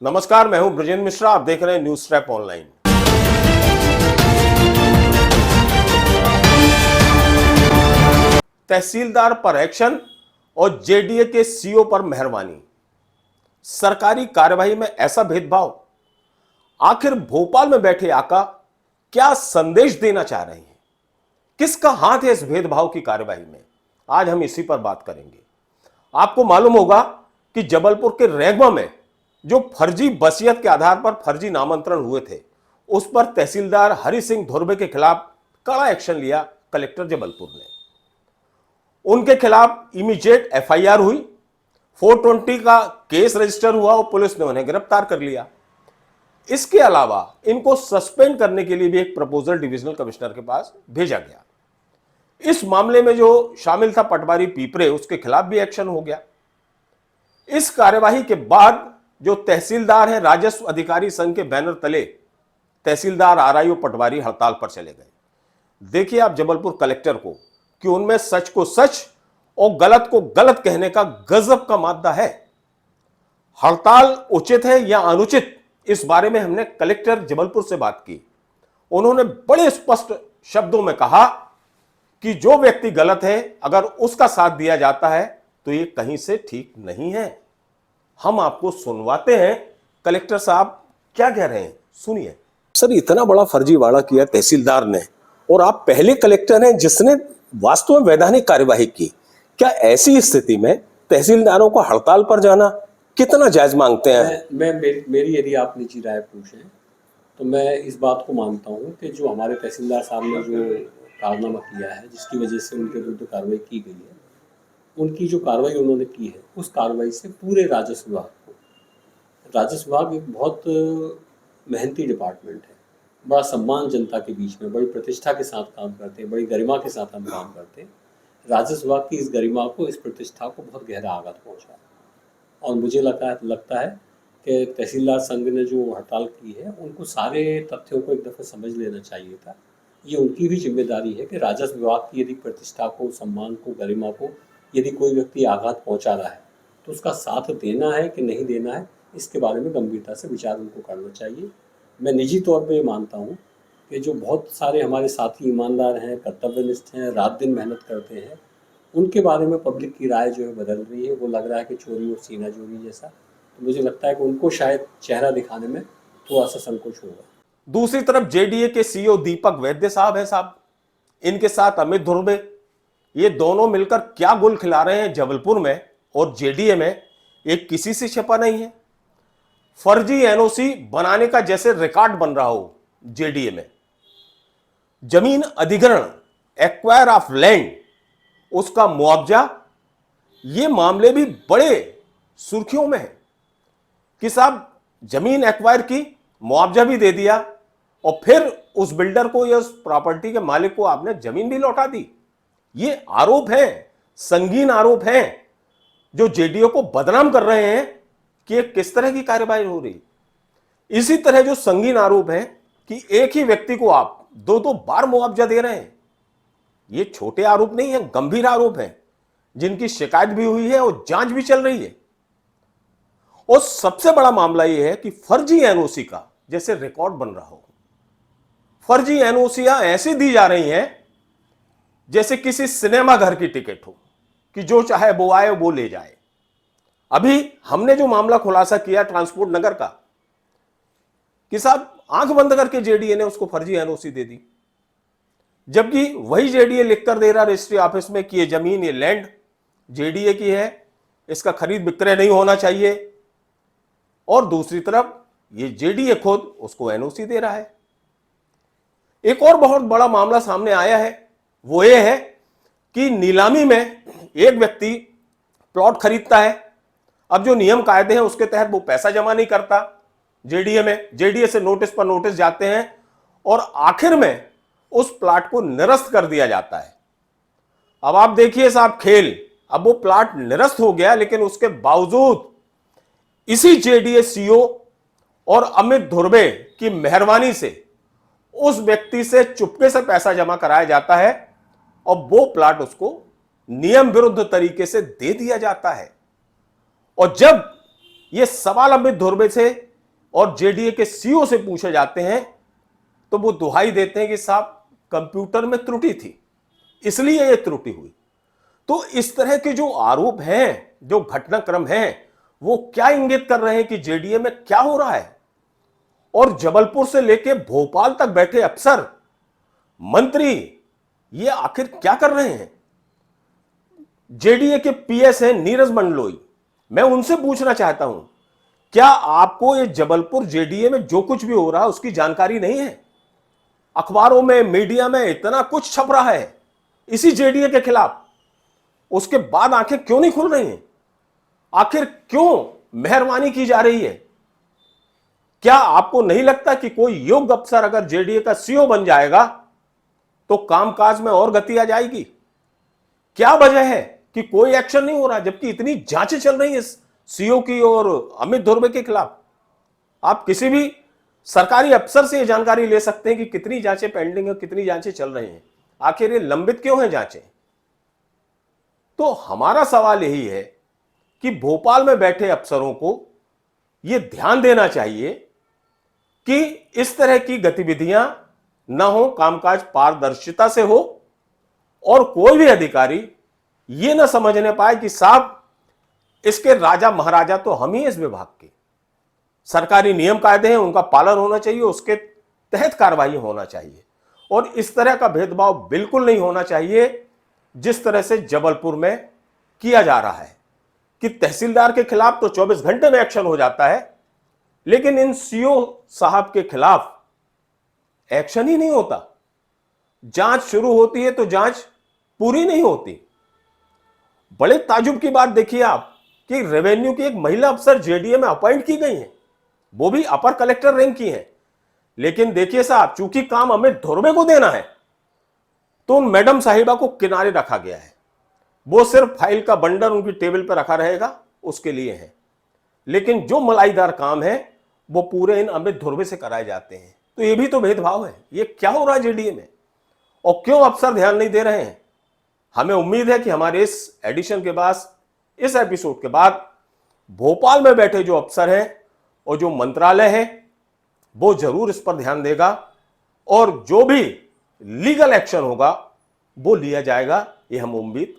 नमस्कार, मैं हूं ब्रजेंद्र मिश्रा। आप देख रहे हैं न्यूज ट्रैप ऑनलाइन। तहसीलदार पर एक्शन और जेडीए के सीईओ पर मेहरबानी। सरकारी कार्यवाही में ऐसा भेदभाव, आखिर भोपाल में बैठे आका क्या संदेश देना चाह रहे हैं? किसका हाथ है इस भेदभाव की कार्यवाही में? आज हम इसी पर बात करेंगे। आपको मालूम होगा कि जबलपुर के रेगमा में जो फर्जी वसीयत के आधार पर फर्जी नामांतरण हुए थे, उस पर तहसीलदार हरि सिंह धुर्वे के खिलाफ कड़ा एक्शन लिया कलेक्टर जबलपुर ने। उनके खिलाफ इमीडिएट एफआईआर हुई, 420 का केस रजिस्टर हुआ और पुलिस ने उन्हें गिरफ्तार कर लिया। इसके अलावा इनको सस्पेंड करने के लिए भी एक प्रपोजल डिविजनल कमिश्नर के पास भेजा गया। इस मामले में जो शामिल था पटवारी पीपरे, उसके खिलाफ भी एक्शन हो गया। इस कार्यवाही के बाद जो तहसीलदार हैं, राजस्व अधिकारी संघ के बैनर तले तहसीलदार, आरआईओ, पटवारी हड़ताल पर चले गए। देखिए आप जबलपुर कलेक्टर को कि उनमें सच को सच और गलत को गलत कहने का गजब का मादा है। हड़ताल उचित है या अनुचित, इस बारे में हमने कलेक्टर जबलपुर से बात की। उन्होंने बड़े स्पष्ट शब्दों में कहा कि जो व्यक्ति गलत है, अगर उसका साथ दिया जाता है तो ये कहीं से ठीक नहीं है। हम आपको सुनवाते हैं, कलेक्टर साहब क्या कह रहे हैं, सुनिए। सर, इतना बड़ा फर्जीवाड़ा किया तहसीलदार ने, और आप पहले कलेक्टर हैं जिसने वास्तव में वैधानिक कार्यवाही की। क्या ऐसी स्थिति में तहसीलदारों को हड़ताल पर जाना कितना जायज मांगते हैं? मेरी यदि आप निजी राय पूछें तो मैं इस बात को मानता हूं कि जो हमारे तहसीलदार साहब ने जो कारनामा किया है, जिसकी वजह से उनके विरुद्ध कार्रवाई की गई है, उनकी जो कार्रवाई उन्होंने की है, उस कार्रवाई से पूरे राजस्व विभाग एक बहुत मेहनती डिपार्टमेंट है। बड़ा सम्मान जनता के बीच में, बड़ी प्रतिष्ठा के साथ काम करते हैं, बड़ी गरिमा के साथ हम काम करते हैं। राजस्व विभाग की इस गरिमा को, इस प्रतिष्ठा को बहुत गहरा आघात पहुंचा और मुझे लगता है कि तहसीलदार संघ ने जो हड़ताल की है, उनको सारे तथ्यों को एक दफ़ा समझ लेना चाहिए था। ये उनकी भी जिम्मेदारी है कि राजस्व विभाग की यदि प्रतिष्ठा को, सम्मान को, गरिमा को यदि कोई व्यक्ति आघात पहुंचा रहा है तो उसका साथ देना है कि नहीं देना है, इसके बारे में गंभीरता से विचार उनको करना चाहिए। मैं निजी तौर पे मानता हूँ कि जो बहुत सारे हमारे साथी ईमानदार हैं, कर्तव्यनिष्ठ हैं, रात दिन मेहनत करते हैं, उनके बारे में पब्लिक की राय जो है बदल रही है। वो लग रहा है कि चोरी और सीना चोरी जैसा। तो मुझे लगता है कि उनको शायद चेहरा दिखाने में थोड़ा सा संकोच होगा। दूसरी तरफ जेडीए के सीईओ दीपक वैद्य साहब हैं साहब, इनके साथ अमित धुर्वे, ये दोनों मिलकर क्या गुल खिला रहे हैं जबलपुर में और जेडीए में, एक किसी से छिपा नहीं है। फर्जी एनओसी बनाने का जैसे रिकॉर्ड बन रहा हो जेडीए में। जमीन अधिग्रहण, एक्वायर ऑफ लैंड, उसका मुआवजा, ये मामले भी बड़े सुर्खियों में है कि साहब जमीन एक्वायर की, मुआवजा भी दे दिया और फिर उस बिल्डर को या उस प्रॉपर्टी के मालिक को आपने जमीन भी लौटा दी। ये आरोप है, संगीन आरोप है, जो जेडीए को बदनाम कर रहे हैं कि ये किस तरह की कार्यवाही हो रही। इसी तरह जो संगीन आरोप है कि एक ही व्यक्ति को आप दो बार मुआवजा दे रहे हैं, ये छोटे आरोप नहीं है, गंभीर आरोप है, जिनकी शिकायत भी हुई है और जांच भी चल रही है। और सबसे बड़ा मामला यह है कि फर्जी एनओसी का जैसे रिकॉर्ड बन रहा हो। फर्जी एनओसियां ऐसी दी जा रही हैं जैसे किसी सिनेमा घर की टिकट हो कि जो चाहे वो आए वो ले जाए। अभी हमने जो मामला खुलासा किया ट्रांसपोर्ट नगर का, कि साहब आंख बंद करके जेडीए ने उसको फर्जी एनओसी दे दी, जबकि वही जेडीए लिखकर दे रहा रजिस्ट्री ऑफिस में कि ये जमीन, ये लैंड जेडीए की है, इसका खरीद विक्रय नहीं होना चाहिए। और दूसरी तरफ ये जेडीए खुद उसको एनओसी दे रहा है। एक और बहुत बड़ा मामला सामने आया है, वो ये है कि नीलामी में एक व्यक्ति प्लॉट खरीदता है। अब जो नियम कायदे हैं उसके तहत वो पैसा जमा नहीं करता जेडीए में, जेडीए से नोटिस पर नोटिस जाते हैं और आखिर में उस प्लाट को निरस्त कर दिया जाता है। अब आप देखिए साहब खेल, अब वो प्लाट निरस्त हो गया, लेकिन उसके बावजूद इसी जेडीए सीईओ और अमित धुर्वे की मेहरबानी से उस व्यक्ति से चुपके से पैसा जमा कराया जाता है और वो प्लाट उसको नियम विरुद्ध तरीके से दे दिया जाता है। और जब ये सवाल अमित धुर्वे से और जेडीए के सीईओ से पूछे जाते हैं तो वो दुहाई देते हैं कि साहब कंप्यूटर में त्रुटि थी, इसलिए ये त्रुटि हुई। तो इस तरह के जो आरोप हैं, जो घटनाक्रम हैं, वो क्या इंगित कर रहे हैं कि जेडीए में क्या हो रहा है। और जबलपुर से लेके भोपाल तक बैठे अफसर, मंत्री, ये आखिर क्या कर रहे हैं। जेडीए के पीएस हैं नीरज मंडलोई, मैं उनसे पूछना चाहता हूं, क्या आपको ये जबलपुर जेडीए में जो कुछ भी हो रहा है उसकी जानकारी नहीं है? अखबारों में, मीडिया में इतना कुछ छप रहा है इसी जेडीए के खिलाफ, उसके बाद आंखें क्यों नहीं खुल रही हैं? आखिर क्यों मेहरबानी की जा रही है? क्या आपको नहीं लगता कि कोई योग्य अफसर अगर जेडीए का सीईओ बन जाएगा तो कामकाज में और गति आ जाएगी? क्या वजह है कि कोई एक्शन नहीं हो रहा, जबकि इतनी जांचें चल रही हैं सीईओ की और अमित धुर्वे के खिलाफ? आप किसी भी सरकारी अफसर से यह जानकारी ले सकते हैं कि कितनी जांचें पेंडिंग है, कितनी जांचें चल रही हैं, आखिर ये लंबित क्यों हैं जांचें? तो हमारा सवाल यही है कि भोपाल में बैठे अफसरों को यह ध्यान देना चाहिए कि इस तरह की गतिविधियां न हो, कामकाज पारदर्शिता से हो, और कोई भी अधिकारी ये न समझने पाए कि साहब इसके राजा महाराजा तो हम ही इस विभाग के। सरकारी नियम कायदे हैं, उनका पालन होना चाहिए, उसके तहत कार्रवाई होना चाहिए, और इस तरह का भेदभाव बिल्कुल नहीं होना चाहिए जिस तरह से जबलपुर में किया जा रहा है कि तहसीलदार के खिलाफ तो 24 घंटे में एक्शन हो जाता है, लेकिन इन सीईओ साहब के खिलाफ एक्शन ही नहीं होता। जांच शुरू होती है तो जांच पूरी नहीं होती। बड़े ताजुब की बात देखिए आप कि रेवेन्यू की एक महिला अफसर जेडीए में अपॉइंट की गई है, वो भी अपर कलेक्टर रैंक की है, लेकिन देखिए साहब, चूंकि काम अमित धुर्वे को देना है तो उन मैडम साहिबा को किनारे रखा गया है। वो सिर्फ फाइल का बंडल उनकी टेबल पर रखा रहेगा, उसके लिए है, लेकिन जो मलाईदार काम है वो पूरे इन अमित धुर्वे से कराए जाते हैं। तो ये भी तो भेदभाव है। ये क्या हो रहा है जेडीए में, और क्यों अफसर ध्यान नहीं दे रहे हैं? हमें उम्मीद है कि हमारे इस एडिशन के बाद, इस एपिसोड के बाद, भोपाल में बैठे जो अफसर हैं और जो मंत्रालय है वो जरूर इस पर ध्यान देगा, और जो भी लीगल एक्शन होगा वो लिया जाएगा, ये हम उम्मीद